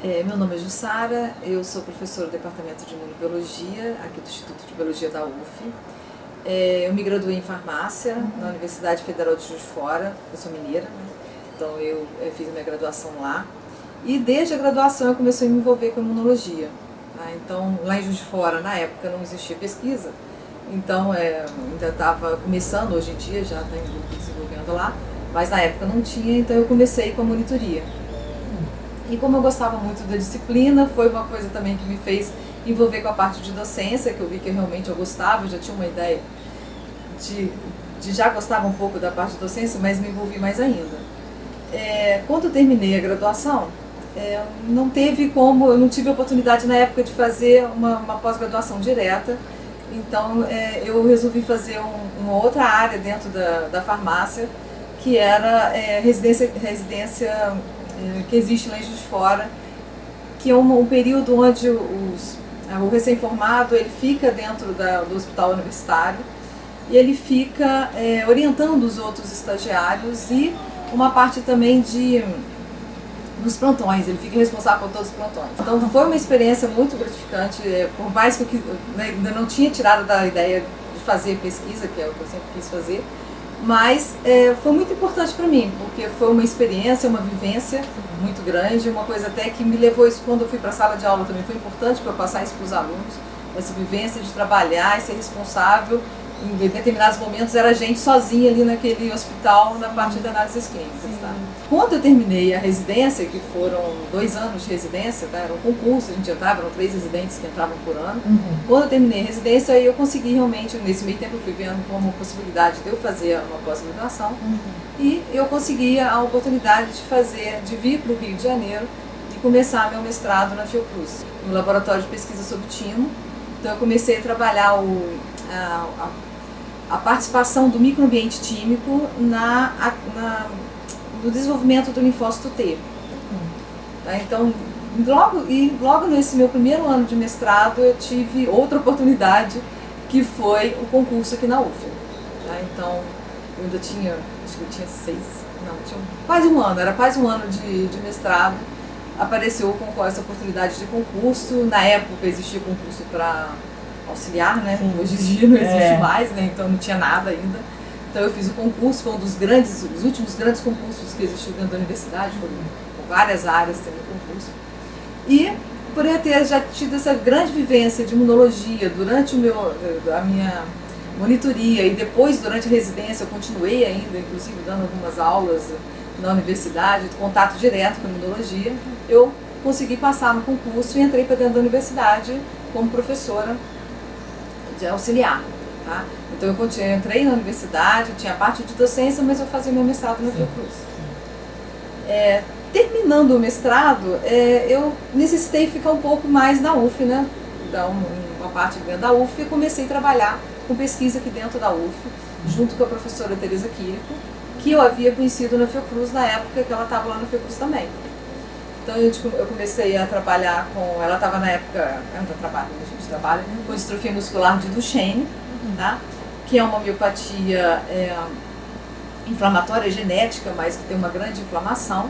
Meu nome é Jussara, eu sou professora do Departamento de Imunobiologia, aqui do Instituto de Biologia da UF. Eu me graduei em farmácia na Universidade Federal de Juiz de Fora, eu sou mineira, né? Então eu fiz a minha graduação lá. E desde a graduação eu comecei a me envolver com imunologia. Tá? Então lá em Juiz de Fora, na época, não existia pesquisa, então ainda estava começando, hoje em dia já está em grupo desenvolvendo lá, mas na época não tinha, então eu comecei com a monitoria. E como eu gostava muito da disciplina, foi uma coisa também que me fez envolver com a parte de docência, que eu vi que realmente eu gostava, eu já tinha uma ideia de já gostava um pouco da parte de docência, mas me envolvi mais ainda. Quando eu terminei a graduação, não teve como, eu não tive a oportunidade na época de fazer uma pós-graduação direta, então eu resolvi fazer uma outra área dentro da farmácia, que era residência que existe lá em Juiz de Fora, que é um período onde o recém-formado ele fica dentro do hospital universitário e ele fica orientando os outros estagiários e uma parte também nos plantões, ele fica responsável por todos os plantões. Então foi uma experiência muito gratificante, por mais que eu ainda não tinha tirado da ideia de fazer pesquisa, que é o que eu sempre quis fazer, mas foi muito importante para mim, porque foi uma experiência, uma vivência muito grande, uma coisa até que me levou isso quando eu fui para a sala de aula também, foi importante para eu passar isso para os alunos, essa vivência de trabalhar e ser responsável. Em determinados momentos era a gente sozinha ali naquele hospital na parte de análises clínicas. Tá? Quando eu terminei a residência, que foram 2 anos de residência, tá? Era um concurso, a gente entrava, eram 3 residentes que entravam por ano. Quando eu terminei a residência, eu consegui realmente, nesse meio tempo eu fui vendo como possibilidade de eu fazer uma pós-graduação e eu consegui a oportunidade de vir para o Rio de Janeiro e começar meu mestrado na Fiocruz, no Laboratório de Pesquisa sobre Timo. Então eu comecei a trabalhar a participação do microambiente tímico no desenvolvimento do linfócito T. Tá? Então, logo nesse meu primeiro ano de mestrado, eu tive outra oportunidade, que foi o concurso aqui na UF. Tá? Então, eu ainda tinha, acho que eu tinha tinha quase um ano, era quase um ano de mestrado. Apareceu com essa oportunidade de concurso. Na época existia concurso para auxiliar, né? Hoje em dia não existe mais, né? Então não tinha nada ainda. Então eu fiz o concurso, foi um dos últimos grandes concursos que existiu dentro da universidade, foram várias áreas tendo concurso. E por eu ter já tido essa grande vivência de imunologia durante a minha monitoria e depois durante a residência eu continuei ainda, inclusive dando algumas aulas na universidade, contato direto com a imunologia, eu consegui passar no concurso e entrei para dentro da universidade como professora de auxiliar. Tá? Então eu entrei na universidade, tinha a parte de docência, mas eu fazia meu mestrado na Fiocruz. Terminando o mestrado, eu necessitei ficar um pouco mais na UF, né? Dar uma parte dentro da UF e comecei a trabalhar com pesquisa aqui dentro da UF, junto com a professora Teresa Quirico, que eu havia conhecido na Fiocruz na época que ela estava lá na Fiocruz também. Então eu comecei a trabalhar com, ela estava na época, ela trabalha, a gente trabalha com distrofia muscular de Duchenne, tá? Que é uma miopatia inflamatória genética, mas que tem uma grande inflamação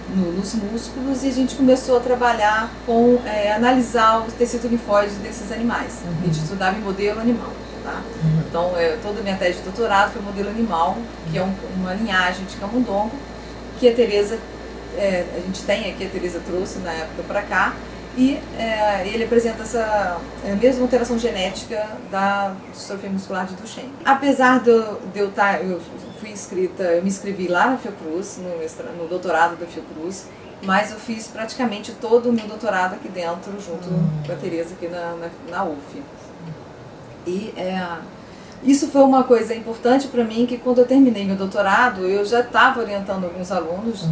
nos músculos, e a gente começou a trabalhar com analisar o tecido linfóide desses animais. A gente estudava em modelo animal. Tá? Então toda a minha tese de doutorado foi modelo animal, que é uma linhagem de camundongo, que a Teresa a gente tem aqui, a Teresa trouxe na época para cá, e ele apresenta essa mesma alteração genética da distrofia muscular de Duchenne. Apesar de eu me inscrevi lá na Fiocruz, no doutorado da Fiocruz, mas eu fiz praticamente todo o meu doutorado aqui dentro, junto com a Teresa aqui na UF. E isso foi uma coisa importante para mim, que quando eu terminei meu doutorado, eu já estava orientando alguns alunos,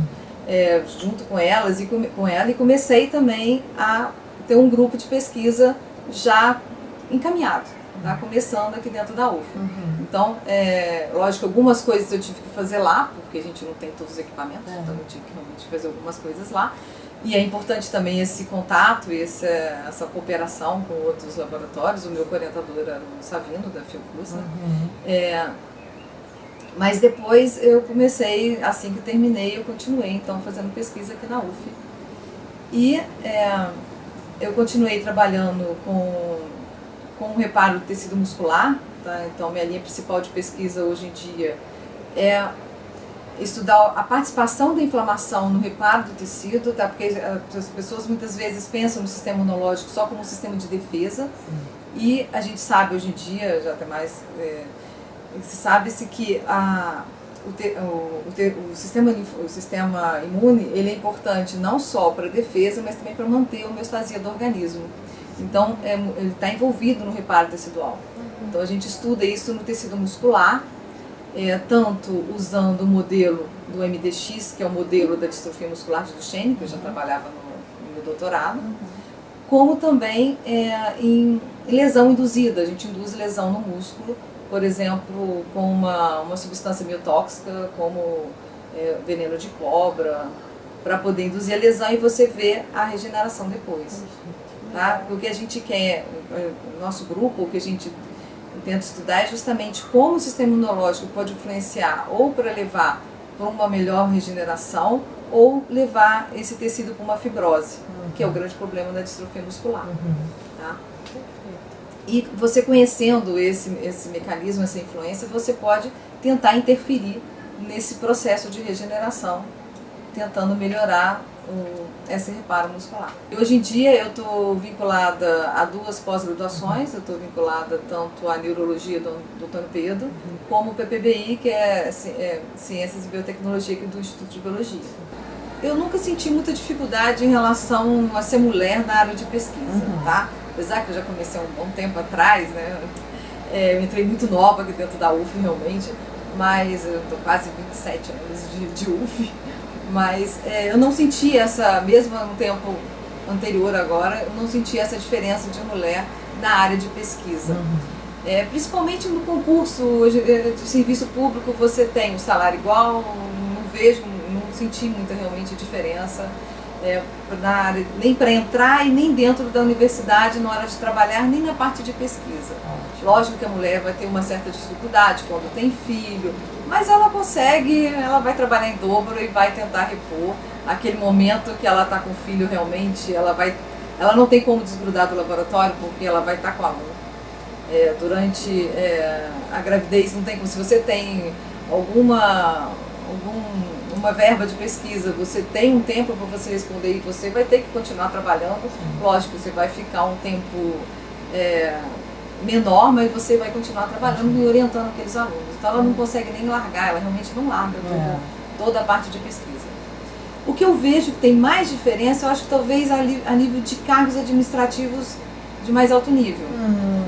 junto com elas e com ela, e comecei também a ter um grupo de pesquisa já encaminhado, tá? Começando aqui dentro da UF. Então, lógico, algumas coisas eu tive que fazer lá, porque a gente não tem todos os equipamentos, então eu tive que realmente fazer algumas coisas lá. E é importante também esse contato e essa cooperação com outros laboratórios. O meu orientador era o Savino, da Fiocruz, né? Mas depois eu comecei, assim que terminei, eu continuei então fazendo pesquisa aqui na UF. E eu continuei trabalhando com o reparo do tecido muscular, tá? Então minha linha principal de pesquisa hoje em dia é estudar a participação da inflamação no reparo do tecido, tá? Porque as pessoas muitas vezes pensam no sistema imunológico só como um sistema de defesa, e a gente sabe hoje em dia, já até mais, sabe-se que o sistema imune ele é importante não só para a defesa, mas também para manter a homeostasia do organismo. Então, ele está envolvido no reparo tecidual. Então, a gente estuda isso no tecido muscular, tanto usando o modelo do MDX, que é o modelo da distrofia muscular de Duchenne, que eu já trabalhava no meu doutorado, como também em lesão induzida. A gente induz lesão no músculo, por exemplo, com uma substância biotóxica, como veneno de cobra, para poder induzir a lesão e você ver a regeneração depois. Tá? O que a gente quer, nosso grupo, o que a gente tenta estudar é justamente como o sistema imunológico pode influenciar ou para levar para uma melhor regeneração ou levar esse tecido para uma fibrose, que é o grande problema da distrofia muscular. Tá? E você conhecendo esse mecanismo, essa influência, você pode tentar interferir nesse processo de regeneração, tentando melhorar esse reparo muscular. E hoje em dia eu estou vinculada a 2 pós-graduações, eu estou vinculada tanto à neurologia do Dr. Pedro, como o PPBI, que é Ciências e Biotecnologia aqui do Instituto de Biologia. Eu nunca senti muita dificuldade em relação a ser mulher na área de pesquisa, tá? Apesar que eu já comecei há um bom tempo atrás, né? Eu entrei muito nova aqui dentro da UF realmente, mas eu estou quase 27 anos de UF. Mas eu não senti mesmo no tempo anterior agora, eu não senti essa diferença de mulher na área de pesquisa. Principalmente no concurso de serviço público, você tem o salário igual, não senti muita realmente diferença na área, nem para entrar e nem dentro da universidade na hora de trabalhar, nem na parte de pesquisa. Lógico que a mulher vai ter uma certa dificuldade quando tem filho, mas ela consegue, ela vai trabalhar em dobro e vai tentar repor aquele momento que ela está com o filho realmente, ela não tem como desgrudar do laboratório porque ela vai estar com o aluno. Durante a gravidez não tem como, se você tem uma verba de pesquisa, você tem um tempo para você responder e você vai ter que continuar trabalhando. Lógico, você vai ficar um tempo menor, mas você vai continuar trabalhando e orientando aqueles alunos. Então ela não consegue nem largar, ela realmente não larga toda a parte de pesquisa. O que eu vejo que tem mais diferença, eu acho que talvez a nível de cargos administrativos de mais alto nível.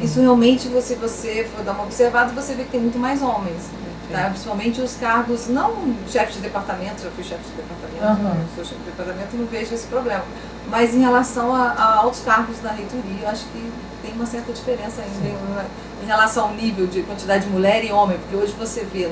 Isso realmente, se você for dar uma observada, você vê que tem muito mais homens. Tá? Principalmente os cargos, não chefe de departamento, já fui chefe de departamento, não sou chefe de departamento, não vejo esse problema. Mas em relação a altos cargos da reitoria, eu acho que tem uma certa diferença ainda em relação ao nível de quantidade de mulher e homem, porque hoje você vê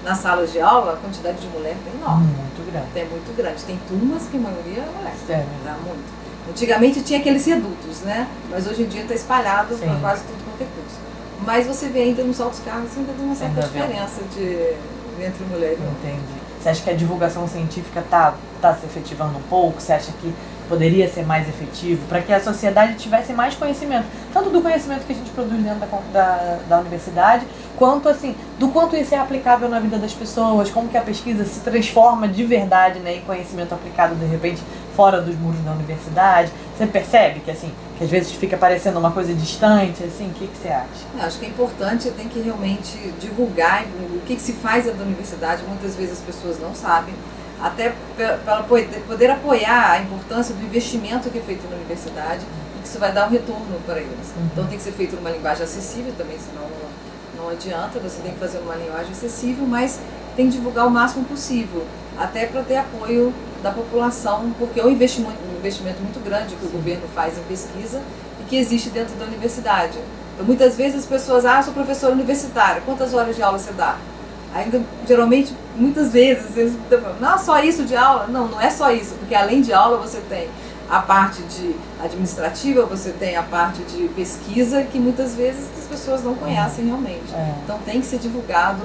nas salas de aula a quantidade de mulher é enorme. Muito grande. É muito grande. Tem turmas que a maioria é mulher. Tá? Muito. Antigamente tinha aqueles redutos, né? Mas hoje em dia está espalhado para quase tudo quanto é curso. Mas você vê ainda nos altos cargos ainda tem uma certa diferença entre mulher e homem. Entendi. Você acha que a divulgação científica está se efetivando um pouco? Você acha que poderia ser mais efetivo para que a sociedade tivesse mais conhecimento, tanto do conhecimento que a gente produz dentro da universidade, quanto assim, do quanto isso é aplicável na vida das pessoas, como que a pesquisa se transforma de verdade, né, em conhecimento aplicado de repente fora dos muros da universidade? Você percebe que assim, que às vezes fica parecendo uma coisa distante, assim, o que você acha? Eu acho que é importante, tem que realmente divulgar o que se faz dentro da universidade. Muitas vezes as pessoas não sabem, até para poder apoiar a importância do investimento que é feito na universidade e que isso vai dar um retorno para eles. Então tem que ser feito numa linguagem acessível também, senão não adianta, você tem que fazer uma linguagem acessível, mas tem que divulgar o máximo possível, até para ter apoio da população, porque é um investimento muito grande que o governo faz em pesquisa e que existe dentro da universidade. Então, muitas vezes as pessoas, sou professora universitária, quantas horas de aula você dá? Ainda, geralmente, muitas vezes, eles falam, não, só isso de aula? Não, não é só isso, porque além de aula você tem a parte de administrativa, você tem a parte de pesquisa, que muitas vezes as pessoas não conhecem realmente. Então tem que ser divulgado.